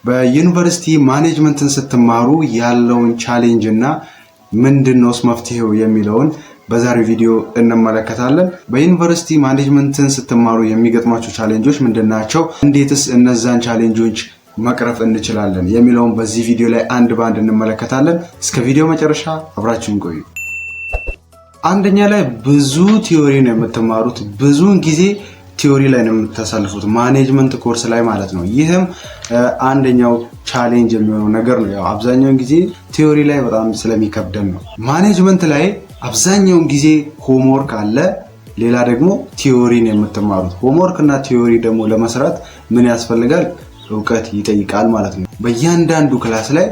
በዩኒቨርሲቲ ማኔጅመንትን ስትማሩ ያለውን ቻሌንጅ እና ምንድነውስ መፍትሄው የሚለውን በዛሬው ቪዲዮ እንመለከታለን። በዩኒቨርሲቲ ማኔጅመንትን ስትማሩ የሚገጥሟችሁ ቻሌንጆች ምንድናቸው? እንዴትስ እነዛን ቻሌንጆች መቅረፍ እንችላለን የሚለውን በዚህ ቪዲዮ ላይ አንድ ባንድ እንመለከታለን። እስከ ቪዲዮ መጨረሻ አብራችሁን ቆዩ። አንደኛ ላይ ብዙ ቲዮሪ ነው የምትማሩት። ብዙውን ጊዜ ቲዮሪ ላይ ነው የምታሳልፉት ማኔጅመንት ኮርስ ላይ ማለት ነው። ይህም አንደኛው ቻሌንጅ የሚሆነው ነገር ነው። ያው አብዛኛውን ጊዜ ቲዮሪ ላይ በጣም ስለሚከብደን ነው። ማኔጅመንት ላይ አብዛኛውን ጊዜ ሆምወርክ አለ፣ ሌላ ደግሞ ቲዮሪን የምትማሩት። ሆምወርክ እና ቲዮሪ ደግሞ ለመስራት ምን ያስፈልጋል? እውቀት ይጠይቃል ማለት ነው። በእያንዳንዱ ክላስ ላይ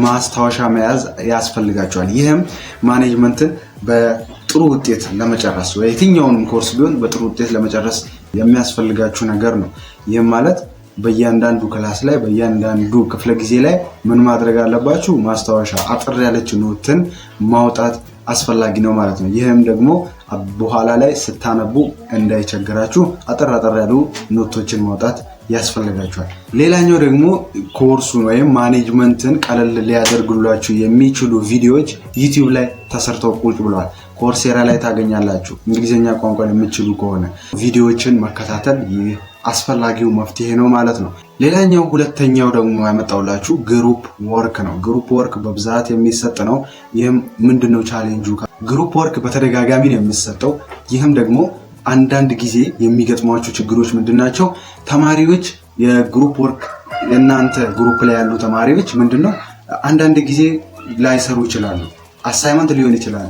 ማስታወሻ መያዝ ያስፈልጋቸዋል። ይህም ማኔጅመንትን በጥሩ ውጤት ለመጨረስ ወይ የትኛውንም ኮርስ ቢሆን በጥሩ ውጤት ለመጨረስ የሚያስፈልጋችሁ ነገር ነው። ይህም ማለት በእያንዳንዱ ክላስ ላይ በእያንዳንዱ ክፍለ ጊዜ ላይ ምን ማድረግ አለባችሁ? ማስታወሻ አጥር ያለች ኖትን ማውጣት አስፈላጊ ነው ማለት ነው። ይህም ደግሞ በኋላ ላይ ስታነቡ እንዳይቸግራችሁ አጥር ያሉ ኖቶችን ማውጣት ያስፈልጋችኋል። ሌላኛው ደግሞ ኮርሱን ወይም ማኔጅመንትን ቀለል ሊያደርጉላችሁ የሚችሉ ቪዲዮዎች ዩቲዩብ ላይ ተሰርተው ቁጭ ብለዋል። ኮርሴራ ላይ ታገኛላችሁ። እንግሊዝኛ ቋንቋን የምትችሉ ከሆነ ቪዲዮዎችን መከታተል ይህ አስፈላጊው መፍትሄ ነው ማለት ነው። ሌላኛው ሁለተኛው ደግሞ ያመጣውላችሁ ግሩፕ ወርክ ነው። ግሩፕ ወርክ በብዛት የሚሰጥ ነው። ይህም ምንድነው ቻሌንጁ? ግሩፕ ወርክ በተደጋጋሚ ነው የሚሰጠው። ይህም ደግሞ አንዳንድ ጊዜ የሚገጥሟቸው ችግሮች ምንድናቸው? ተማሪዎች የግሩፕ ወርክ የእናንተ ግሩፕ ላይ ያሉ ተማሪዎች ምንድነው አንዳንድ ጊዜ ላይሰሩ ይችላሉ። አሳይመንት ሊሆን ይችላል፣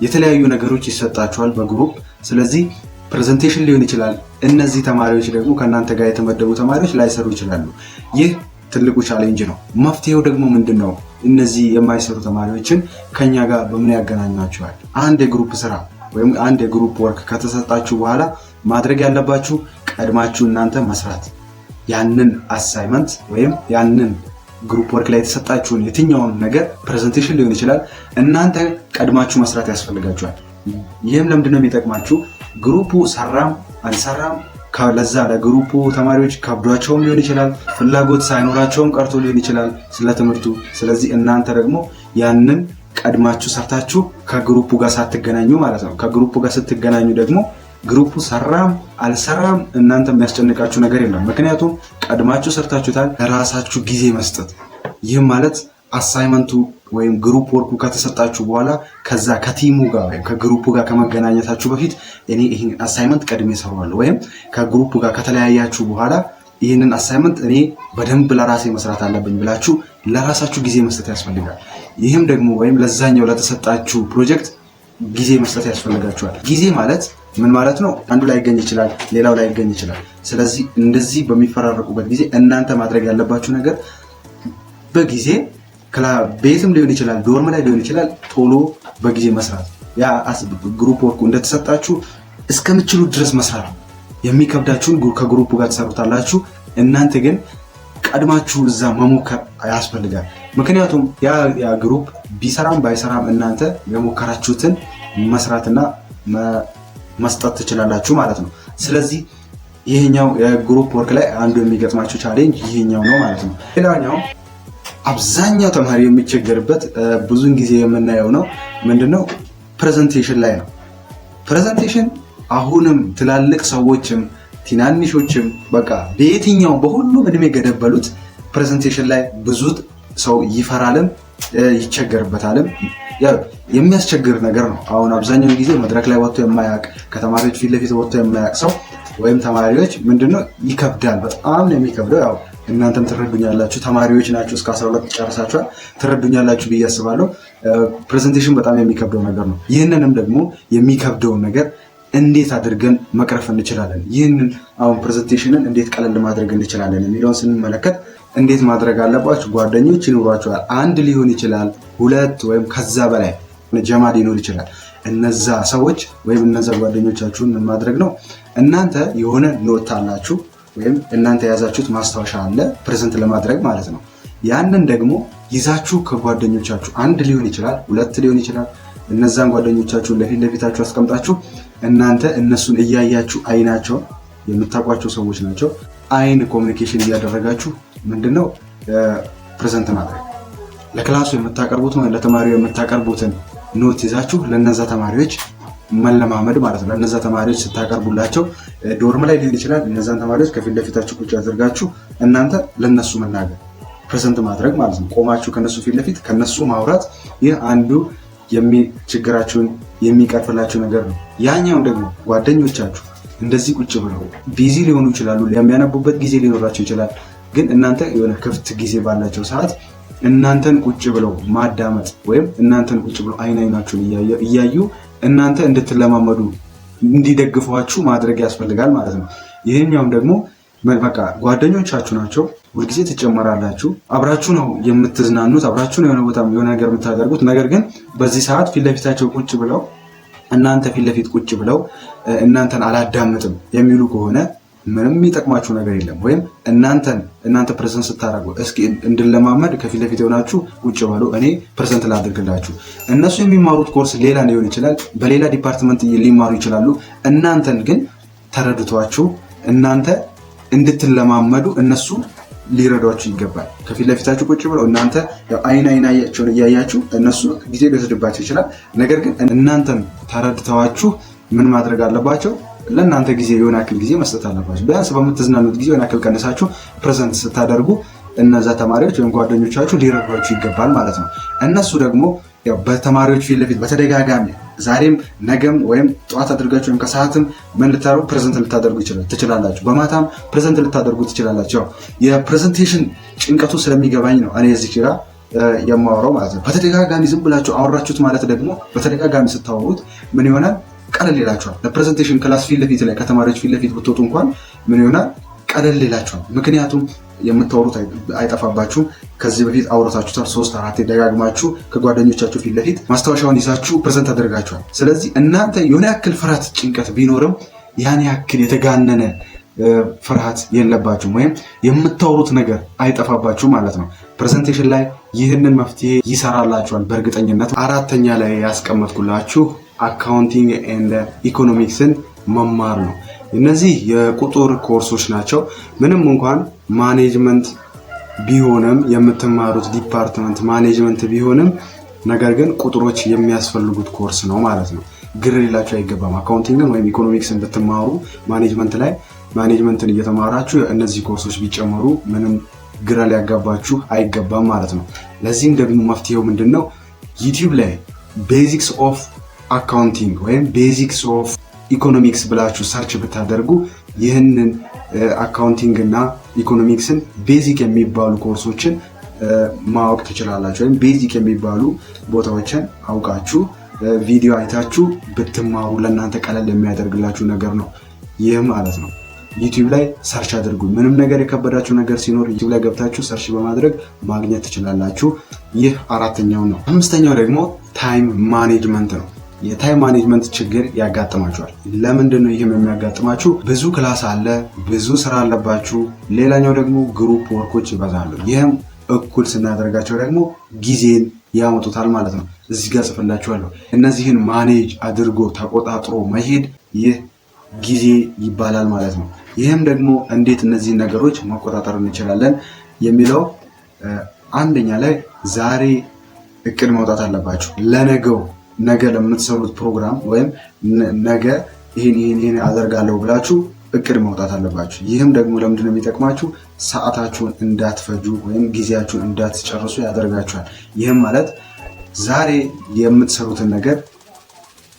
የተለያዩ ነገሮች ይሰጣቸዋል በግሩፕ። ስለዚህ ፕሬዘንቴሽን ሊሆን ይችላል። እነዚህ ተማሪዎች ደግሞ ከእናንተ ጋር የተመደቡ ተማሪዎች ላይሰሩ ይችላሉ። ይህ ትልቁ ቻሌንጅ ነው። መፍትሄው ደግሞ ምንድነው? እነዚህ የማይሰሩ ተማሪዎችን ከኛ ጋር በምን ያገናኛቸዋል? አንድ የግሩፕ ስራ ወይም አንድ የግሩፕ ወርክ ከተሰጣችሁ በኋላ ማድረግ ያለባችሁ ቀድማችሁ እናንተ መስራት። ያንን አሳይመንት ወይም ያንን ግሩፕ ወርክ ላይ የተሰጣችሁን የትኛውን ነገር ፕሬዘንቴሽን ሊሆን ይችላል፣ እናንተ ቀድማችሁ መስራት ያስፈልጋችኋል። ይህም ለምንድነው የሚጠቅማችሁ? ግሩፑ ሰራም አልሰራም ለዛ ለግሩፑ ተማሪዎች ከብዷቸውም ሊሆን ይችላል፣ ፍላጎት ሳይኖራቸውም ቀርቶ ሊሆን ይችላል ስለ ትምህርቱ። ስለዚህ እናንተ ደግሞ ያንን ቀድማችሁ ሰርታችሁ ከግሩፑ ጋር ሳትገናኙ ማለት ነው። ከግሩፑ ጋር ስትገናኙ ደግሞ ግሩፑ ሰራም አልሰራም እናንተ የሚያስጨንቃችሁ ነገር የለም። ምክንያቱም ቀድማችሁ ሰርታችሁታል። ለራሳችሁ ጊዜ መስጠት። ይህም ማለት አሳይመንቱ ወይም ግሩፕ ወርኩ ከተሰጣችሁ በኋላ ከዛ ከቲሙ ጋር ወይም ከግሩፑ ጋር ከመገናኘታችሁ በፊት እኔ ይሄን አሳይመንት ቀድሜ እሰራዋለሁ ወይም ከግሩፑ ጋር ከተለያያችሁ በኋላ ይህንን አሳይመንት እኔ በደንብ ለራሴ መስራት አለብኝ ብላችሁ ለራሳችሁ ጊዜ መስጠት ያስፈልጋል። ይህም ደግሞ ወይም ለዛኛው ለተሰጣችሁ ፕሮጀክት ጊዜ መስጠት ያስፈልጋችኋል። ጊዜ ማለት ምን ማለት ነው? አንዱ ላይ ይገኝ ይችላል፣ ሌላው ላይ ይገኝ ይችላል። ስለዚህ እንደዚህ በሚፈራረቁበት ጊዜ እናንተ ማድረግ ያለባችሁ ነገር በጊዜ ቤትም ሊሆን ይችላል፣ ዶርም ላይ ሊሆን ይችላል፣ ቶሎ በጊዜ መስራት። ያ ግሩፕ ወርኩ እንደተሰጣችሁ እስከምትችሉ ድረስ መስራት። የሚከብዳችሁን ከግሩፑ ጋር ተሰሩታላችሁ። እናንተ ግን ቀድማችሁ እዛ መሞከር ያስፈልጋል። ምክንያቱም ያ ግሩፕ ቢሰራም ባይሰራም እናንተ የሞከራችሁትን መስራትና መስጠት ትችላላችሁ ማለት ነው። ስለዚህ ይሄኛው የግሩፕ ወርክ ላይ አንዱ የሚገጥማችሁ ቻሌንጅ ይሄኛው ነው ማለት ነው። ሌላኛው አብዛኛው ተማሪ የሚቸገርበት ብዙን ጊዜ የምናየው ነው ምንድነው? ፕሬዘንቴሽን ላይ ነው። ፕሬዘንቴሽን አሁንም ትላልቅ ሰዎችም ትናንሾችም በቃ በየትኛው በሁሉም እድሜ ገደበሉት ፕሬዘንቴሽን ላይ ብዙ ሰው ይፈራልም ይቸገርበታልም። የሚያስቸግር ነገር ነው። አሁን አብዛኛውን ጊዜ መድረክ ላይ ወጥቶ የማያውቅ ከተማሪዎች ፊት ለፊት ወጥቶ የማያውቅ ሰው ወይም ተማሪዎች ምንድነው ይከብዳል። በጣም ነው የሚከብደው። ያው እናንተም ትረዱኛላችሁ፣ ተማሪዎች ናችሁ፣ እስከ 12 ጨርሳችኋል፣ ትረዱኛላችሁ ብዬ አስባለሁ። ፕሬዘንቴሽን በጣም የሚከብደው ነገር ነው። ይህንንም ደግሞ የሚከብደውን ነገር እንዴት አድርገን መቅረፍ እንችላለን? ይህንን አሁን ፕሬዘንቴሽንን እንዴት ቀለል ማድረግ እንችላለን የሚለውን ስንመለከት እንዴት ማድረግ አለባችሁ? ጓደኞች ይኖሯችኋል። አንድ ሊሆን ይችላል፣ ሁለት ወይም ከዛ በላይ ጀማ ሊኖር ይችላል። እነዛ ሰዎች ወይም እነዛ ጓደኞቻችሁን ምን ማድረግ ነው? እናንተ የሆነ ኖት አላችሁ ወይም እናንተ የያዛችሁት ማስታወሻ አለ ፕሬዘንት ለማድረግ ማለት ነው። ያንን ደግሞ ይዛችሁ ከጓደኞቻችሁ አንድ ሊሆን ይችላል፣ ሁለት ሊሆን ይችላል። እነዛን ጓደኞቻችሁን ለፊት ለፊታችሁ አስቀምጣችሁ እናንተ እነሱን እያያችሁ አይናቸው የምታውቋቸው ሰዎች ናቸው። አይን ኮሚኒኬሽን እያደረጋችሁ ምንድነው ፕሬዘንት ማድረግ ለክላሱ የምታቀርቡት ማለት ለተማሪው የምታቀርቡትን ኖት ይዛችሁ ለነዛ ተማሪዎች መለማመድ ማለት ነው። ለነዛ ተማሪዎች ስታቀርቡላቸው ዶርም ላይ ሊሆን ይችላል። እነዛን ተማሪዎች ከፊት ለፊታችሁ ቁጭ አድርጋችሁ እናንተ ለነሱ መናገር ፕሬዘንት ማድረግ ማለት ነው። ቆማችሁ ከነሱ ፊት ለፊት ከነሱ ማውራት፣ ይህ አንዱ ችግራችሁን የሚቀርፍላችሁ ነገር ነው። ያኛው ደግሞ ጓደኞቻችሁ እንደዚህ ቁጭ ብለው ቢዚ ሊሆኑ ይችላሉ። የሚያነቡበት ጊዜ ሊኖራቸው ይችላል። ግን እናንተ የሆነ ክፍት ጊዜ ባላቸው ሰዓት እናንተን ቁጭ ብለው ማዳመጥ ወይም እናንተን ቁጭ ብለው አይናችሁን እያዩ እናንተ እንድትለማመዱ እንዲደግፏችሁ ማድረግ ያስፈልጋል ማለት ነው። ይሄኛውም ደግሞ በቃ ጓደኞቻችሁ ናቸው። ሁልጊዜ ትጨመራላችሁ፣ አብራችሁ ነው የምትዝናኑት፣ አብራችሁ ነው የሆነ ቦታ የሆነ ነገር የምታደርጉት። ነገር ግን በዚህ ሰዓት ፊት ለፊታቸው ቁጭ ብለው እናንተ ፊት ለፊት ቁጭ ብለው እናንተን አላዳምጥም የሚሉ ከሆነ ምንም የሚጠቅማችሁ ነገር የለም። ወይም እናንተ ፕሬዘንት ስታደርጉ እስኪ እንድለማመድ ከፊት ለፊት ሆናችሁ ቁጭ በሉ፣ እኔ ፕሬዘንት ላድርግላችሁ። እነሱ የሚማሩት ኮርስ ሌላ ሊሆን ይችላል፣ በሌላ ዲፓርትመንት ሊማሩ ይችላሉ። እናንተን ግን ተረድቷችሁ እናንተ እንድትለማመዱ እነሱ ሊረዷችሁ ይገባል። ከፊት ለፊታችሁ ቁጭ ብለው እናንተ አይናቸውን እያያችሁ እነሱ ጊዜ ሊወስድባቸው ይችላል። ነገር ግን እናንተን ተረድተዋችሁ ምን ማድረግ አለባቸው? ለእናንተ ጊዜ የሆነ ያክል ጊዜ መስጠት አለባቸው። ቢያንስ በምትዝናኑት ጊዜ የሆነ ያክል ቀንሳችሁ ፕሬዘንት ስታደርጉ እነዛ ተማሪዎች ወይም ጓደኞቻችሁ ሊረዷችሁ ይገባል ማለት ነው። እነሱ ደግሞ በተማሪዎች ፊት ለፊት በተደጋጋሚ ዛሬም ነገም ወይም ጠዋት አድርጋችሁ ወይም ከሰዓትም ምን ልታደርጉ ፕሬዘንት ልታደርጉ ትችላላችሁ። በማታም ፕሬዘንት ልታደርጉ ትችላላችሁ። የፕሬዘንቴሽን ጭንቀቱ ስለሚገባኝ ነው እኔ እዚህ ጋር የማወራው ማለት ነው። በተደጋጋሚ ዝም ብላችሁ አወራችሁት ማለት ደግሞ በተደጋጋሚ ስታወሩት ምን ይሆናል? ቀለል ይላችኋል። ለፕሬዘንቴሽን ክላስ ፊት ለፊት ላይ ከተማሪዎች ፊት ለፊት ብትወጡ እንኳን ምን ይሆናል? ቀለል ይላችኋል። ምክንያቱም የምታወሩት አይጠፋባችሁም። ከዚህ በፊት አውርታችሁታል። 3-4 ደጋግማችሁ ከጓደኞቻችሁ ፊት ለፊት ማስታወሻውን ይዛችሁ ፕሬዘንት አድርጋችኋል። ስለዚህ እናንተ የሆነ ያክል ፍርሃት፣ ጭንቀት ቢኖርም ያን ያክል የተጋነነ ፍርሃት የለባችሁም፣ ወይም የምታወሩት ነገር አይጠፋባችሁ ማለት ነው። ፕሬዘንቴሽን ላይ ይህንን መፍትሄ ይሰራላችኋል በእርግጠኝነት። አራተኛ ላይ ያስቀመጥኩላችሁ አካውንቲንግ ኤንድ ኢኮኖሚክስን መማር ነው። እነዚህ የቁጥር ኮርሶች ናቸው። ምንም እንኳን ማኔጅመንት ቢሆንም የምትማሩት ዲፓርትመንት ማኔጅመንት ቢሆንም ነገር ግን ቁጥሮች የሚያስፈልጉት ኮርስ ነው ማለት ነው። ግር ሊላችሁ አይገባም። አካውንቲንግን ወይም ኢኮኖሚክስን ብትማሩ ማኔጅመንት ላይ ማኔጅመንትን እየተማራችሁ እነዚህ ኮርሶች ቢጨመሩ ምንም ግራ ሊያጋባችሁ አይገባም ማለት ነው። ለዚህም ደግሞ መፍትሄው ምንድነው? ዩቲዩብ ላይ ቤዚክስ ኦፍ አካውንቲንግ ወይም ቤዚክስ ኦፍ ኢኮኖሚክስ ብላችሁ ሰርች ብታደርጉ ይህንን አካውንቲንግ እና ኢኮኖሚክስን ቤዚክ የሚባሉ ኮርሶችን ማወቅ ትችላላችሁ። ወይም ቤዚክ የሚባሉ ቦታዎችን አውቃችሁ ቪዲዮ አይታችሁ ብትማሩ ለእናንተ ቀለል የሚያደርግላችሁ ነገር ነው ይህ ማለት ነው። ዩቲዩብ ላይ ሰርች አድርጉ። ምንም ነገር የከበዳችሁ ነገር ሲኖር ዩቲዩብ ላይ ገብታችሁ ሰርች በማድረግ ማግኘት ትችላላችሁ። ይህ አራተኛው ነው። አምስተኛው ደግሞ ታይም ማኔጅመንት ነው። የታይም ማኔጅመንት ችግር ያጋጥማችኋል። ለምንድን ነው ይህም የሚያጋጥማችሁ? ብዙ ክላስ አለ፣ ብዙ ስራ አለባችሁ። ሌላኛው ደግሞ ግሩፕ ወርኮች ይበዛሉ። ይህም እኩል ስናደርጋቸው ደግሞ ጊዜን ያመጡታል ማለት ነው። እዚህ ጋር ጽፍላችኋለሁ። እነዚህን ማኔጅ አድርጎ ተቆጣጥሮ መሄድ ይህ ጊዜ ይባላል ማለት ነው። ይህም ደግሞ እንዴት እነዚህን ነገሮች መቆጣጠር እንችላለን የሚለው አንደኛ ላይ ዛሬ እቅድ ማውጣት አለባችሁ። ነገ ለምትሰሩት ፕሮግራም ወይም ነገ ይሄን አደርጋለሁ ብላችሁ እቅድ ማውጣት አለባችሁ። ይህም ደግሞ ለምንድን ነው የሚጠቅማችሁ? ሰዓታችሁን እንዳትፈጁ ወይም ጊዜያችሁን እንዳትጨርሱ ያደርጋችኋል። ይህም ማለት ዛሬ የምትሰሩትን ነገር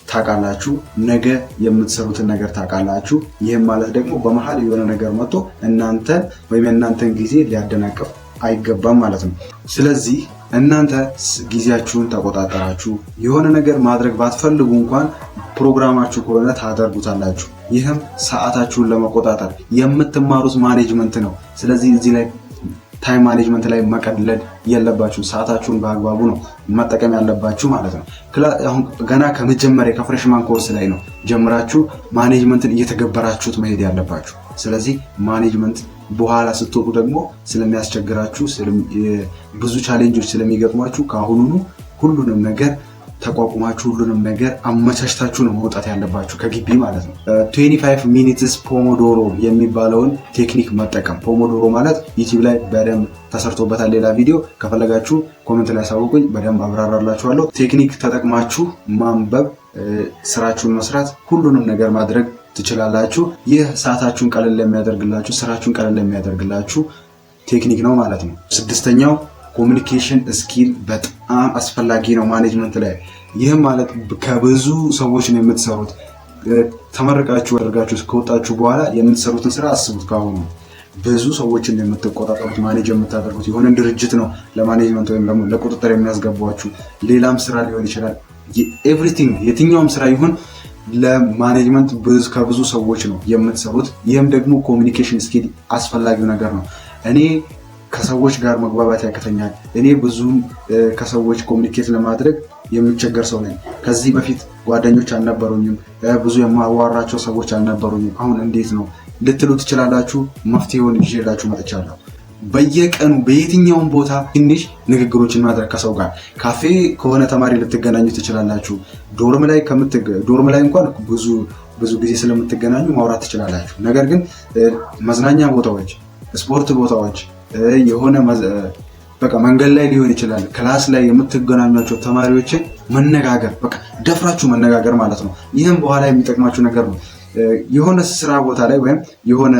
ታውቃላችሁ፣ ነገ የምትሰሩትን ነገር ታውቃላችሁ። ይህም ማለት ደግሞ በመሀል የሆነ ነገር መጥቶ እናንተን ወይም የእናንተን ጊዜ ሊያደናቅፍ አይገባም ማለት ነው። ስለዚህ እናንተ ጊዜያችሁን ተቆጣጠራችሁ የሆነ ነገር ማድረግ ባትፈልጉ እንኳን ፕሮግራማችሁ ከሆነ ታደርጉታላችሁ። ይህም ሰዓታችሁን ለመቆጣጠር የምትማሩት ማኔጅመንት ነው። ስለዚህ እዚህ ላይ ታይም ማኔጅመንት ላይ መቀለድ የለባችሁ። ሰዓታችሁን በአግባቡ ነው መጠቀም ያለባችሁ ማለት ነው። አሁን ገና ከመጀመሪያ ከፍሬሽማን ኮርስ ላይ ነው ጀምራችሁ ማኔጅመንትን እየተገበራችሁት መሄድ ያለባችሁ። ስለዚህ ማኔጅመንት በኋላ ስትወጡ ደግሞ ስለሚያስቸግራችሁ ብዙ ቻሌንጆች ስለሚገጥሟችሁ ከአሁኑኑ ሁሉንም ነገር ተቋቁማችሁ ሁሉንም ነገር አመቻችታችሁ ነው መውጣት ያለባችሁ ከግቢ ማለት ነው። 25 ሚኒትስ ፖሞዶሮ የሚባለውን ቴክኒክ መጠቀም። ፖሞዶሮ ማለት ዩቲዩብ ላይ በደንብ ተሰርቶበታል ሌላ ቪዲዮ፣ ከፈለጋችሁ ኮሜንት ላይ አሳውቁኝ፣ በደንብ አብራራላችኋለሁ። ቴክኒክ ተጠቅማችሁ ማንበብ፣ ስራችሁን መስራት፣ ሁሉንም ነገር ማድረግ ትችላላችሁ። ይህ ሰዓታችሁን ቀለል የሚያደርግላችሁ፣ ስራችሁን ቀለል የሚያደርግላችሁ ቴክኒክ ነው ማለት ነው። ስድስተኛው ኮሚኒኬሽን ስኪል በጣም አስፈላጊ ነው ማኔጅመንት ላይ። ይህም ማለት ከብዙ ሰዎች ነው የምትሰሩት። ተመርቃችሁ አድርጋችሁ ከወጣችሁ በኋላ የምትሰሩትን ስራ አስቡት። ካሁኑ ብዙ ሰዎችን የምትቆጣጠሩት ማኔጅ የምታደርጉት የሆነ ድርጅት ነው ለማኔጅመንት ወይም ደግሞ ለቁጥጥር የሚያስገቧችሁ። ሌላም ስራ ሊሆን ይችላል። ኤቭሪቲንግ የትኛውም ስራ ይሁን ለማኔጅመንት ከብዙ ሰዎች ነው የምትሰሩት። ይህም ደግሞ ኮሚኒኬሽን ስኪል አስፈላጊው ነገር ነው። እኔ ከሰዎች ጋር መግባባት ያቅተኛል። እኔ ብዙ ከሰዎች ኮሚኒኬት ለማድረግ የሚቸገር ሰው ነኝ። ከዚህ በፊት ጓደኞች አልነበሩኝም፣ ብዙ የማዋራቸው ሰዎች አልነበሩኝም። አሁን እንዴት ነው ልትሉ ትችላላችሁ። መፍትሄውን ይዤላችሁ መጥቻለሁ። በየቀኑ በየትኛውም ቦታ ትንሽ ንግግሮችን ማድረግ ከሰው ጋር። ካፌ ከሆነ ተማሪ ልትገናኙ ትችላላችሁ። ዶርም ላይ እንኳን ብዙ ጊዜ ስለምትገናኙ ማውራት ትችላላችሁ። ነገር ግን መዝናኛ ቦታዎች፣ ስፖርት ቦታዎች፣ የሆነ በቃ መንገድ ላይ ሊሆን ይችላል፣ ክላስ ላይ የምትገናኟቸው ተማሪዎችን መነጋገር፣ በቃ ደፍራችሁ መነጋገር ማለት ነው። ይህም በኋላ የሚጠቅማችሁ ነገር ነው። የሆነ ስራ ቦታ ላይ ወይም የሆነ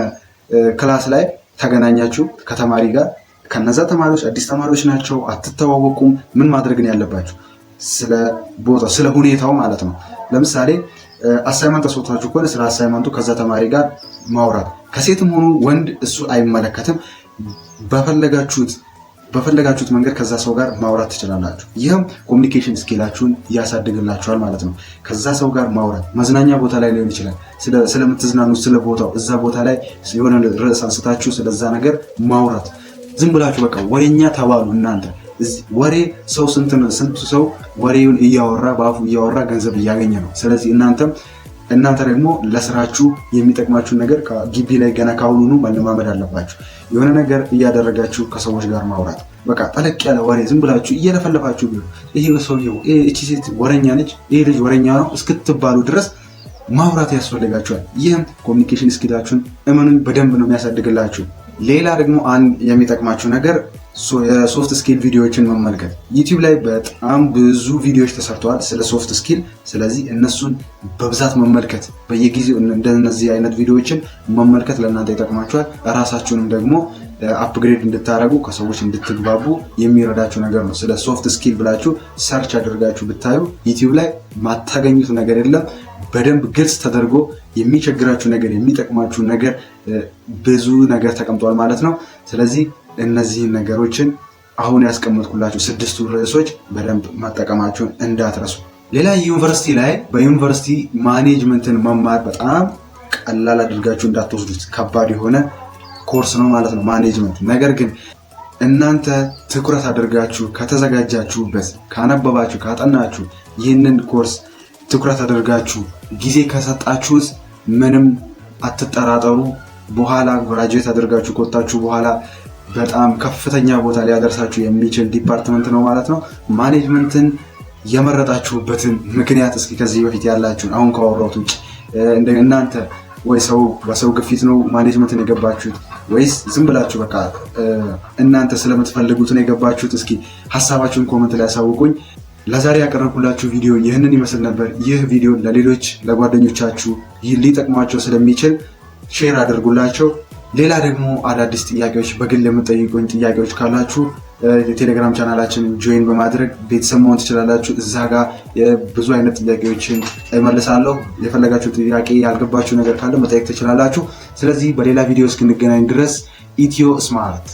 ክላስ ላይ ተገናኛችሁ ከተማሪ ጋር። ከነዛ ተማሪዎች አዲስ ተማሪዎች ናቸው፣ አትተዋወቁም። ምን ማድረግ ነው ያለባችሁ? ስለ ቦታው፣ ስለ ሁኔታው ማለት ነው። ለምሳሌ አሳይመንት ተሰጥቷችሁ ከሆነ ስለ አሳይመንቱ ከዛ ተማሪ ጋር ማውራት። ከሴትም ሆኑ ወንድ እሱ አይመለከትም። በፈለጋችሁት መንገድ ከዛ ሰው ጋር ማውራት ትችላላችሁ። ይህም ኮሚኒኬሽን ስኪላችሁን ያሳድግላችኋል ማለት ነው። ከዛ ሰው ጋር ማውራት፣ መዝናኛ ቦታ ላይ ሊሆን ይችላል። ስለምትዝናኑት ስለ ቦታው፣ እዛ ቦታ ላይ የሆነ ርዕስ አንስታችሁ ስለዛ ነገር ማውራት። ዝም ብላችሁ በቃ ወሬኛ ተባሉ እናንተ። ወሬ ሰው ስንት ሰው ወሬውን እያወራ በአፉ እያወራ ገንዘብ እያገኘ ነው። ስለዚህ እናንተ ደግሞ ለስራችሁ የሚጠቅማችሁን ነገር ግቢ ላይ ገና ካሁኑኑ መለማመድ አለባችሁ። የሆነ ነገር እያደረጋችሁ ከሰዎች ጋር ማውራት፣ በቃ ጠለቅ ያለ ወሬ ዝም ብላችሁ እየለፈለፋችሁ ቢሆን ይሄ ሰውየው እቺ ሴት ወሬኛ ነች፣ ይሄ ልጅ ወሬኛ ነው እስክትባሉ ድረስ ማውራት ያስፈልጋችኋል። ይህም ኮሚኒኬሽን ስኪላችሁን እመኑኝ በደንብ ነው የሚያሳድግላችሁ። ሌላ ደግሞ አንድ የሚጠቅማችሁ ነገር የሶፍት ስኪል ቪዲዮዎችን መመልከት። ዩቲዩብ ላይ በጣም ብዙ ቪዲዮዎች ተሰርተዋል ስለ ሶፍት ስኪል። ስለዚህ እነሱን በብዛት መመልከት፣ በየጊዜው እንደነዚህ አይነት ቪዲዮዎችን መመልከት ለእናንተ ይጠቅማችኋል። ራሳችሁንም ደግሞ አፕግሬድ እንድታደርጉ፣ ከሰዎች እንድትግባቡ የሚረዳችሁ ነገር ነው። ስለ ሶፍት ስኪል ብላችሁ ሰርች አድርጋችሁ ብታዩ ዩቲዩብ ላይ ማታገኙት ነገር የለም። በደንብ ግልጽ ተደርጎ የሚቸግራችሁ ነገር፣ የሚጠቅማችሁ ነገር ብዙ ነገር ተቀምጧል ማለት ነው። ስለዚህ እነዚህን ነገሮችን አሁን ያስቀመጥኩላችሁ 6ቱ ርዕሶች በደንብ መጠቀማችሁን እንዳትረሱ። ሌላ ዩኒቨርሲቲ ላይ በዩኒቨርሲቲ ማኔጅመንትን መማር በጣም ቀላል አድርጋችሁ እንዳትወስዱት። ከባድ የሆነ ኮርስ ነው ማለት ነው ማኔጅመንት። ነገር ግን እናንተ ትኩረት አድርጋችሁ ከተዘጋጃችሁበት፣ ካነበባችሁ፣ ካጠናችሁ፣ ይህንን ኮርስ ትኩረት አድርጋችሁ ጊዜ ከሰጣችሁት ምንም አትጠራጠሩ። በኋላ ግራጁዌት አድርጋችሁ ከወጣችሁ በኋላ በጣም ከፍተኛ ቦታ ሊያደርሳችሁ የሚችል ዲፓርትመንት ነው ማለት ነው። ማኔጅመንትን የመረጣችሁበትን ምክንያት እስኪ ከዚህ በፊት ያላችሁን አሁን ካወራሁት ውጭ እናንተ ወይ በሰው ግፊት ነው ማኔጅመንትን የገባችሁት ወይስ ዝም ብላችሁ በቃ እናንተ ስለምትፈልጉት ነው የገባችሁት? እስኪ ሀሳባችሁን ኮመንት ላይ አሳውቁኝ። ለዛሬ ያቀረብኩላችሁ ቪዲዮ ይህንን ይመስል ነበር። ይህ ቪዲዮ ለሌሎች ለጓደኞቻችሁ ሊጠቅሟቸው ስለሚችል ሼር አድርጉላቸው። ሌላ ደግሞ አዳዲስ ጥያቄዎች፣ በግል የምጠይቁኝ ጥያቄዎች ካላችሁ የቴሌግራም ቻናላችንን ጆይን በማድረግ ቤተሰብ መሆን ትችላላችሁ። እዛ ጋር ብዙ አይነት ጥያቄዎችን እመልሳለሁ። የፈለጋችሁ ጥያቄ፣ ያልገባችሁ ነገር ካለ መጠየቅ ትችላላችሁ። ስለዚህ በሌላ ቪዲዮ እስክንገናኝ ድረስ ኢትዮ ስማርት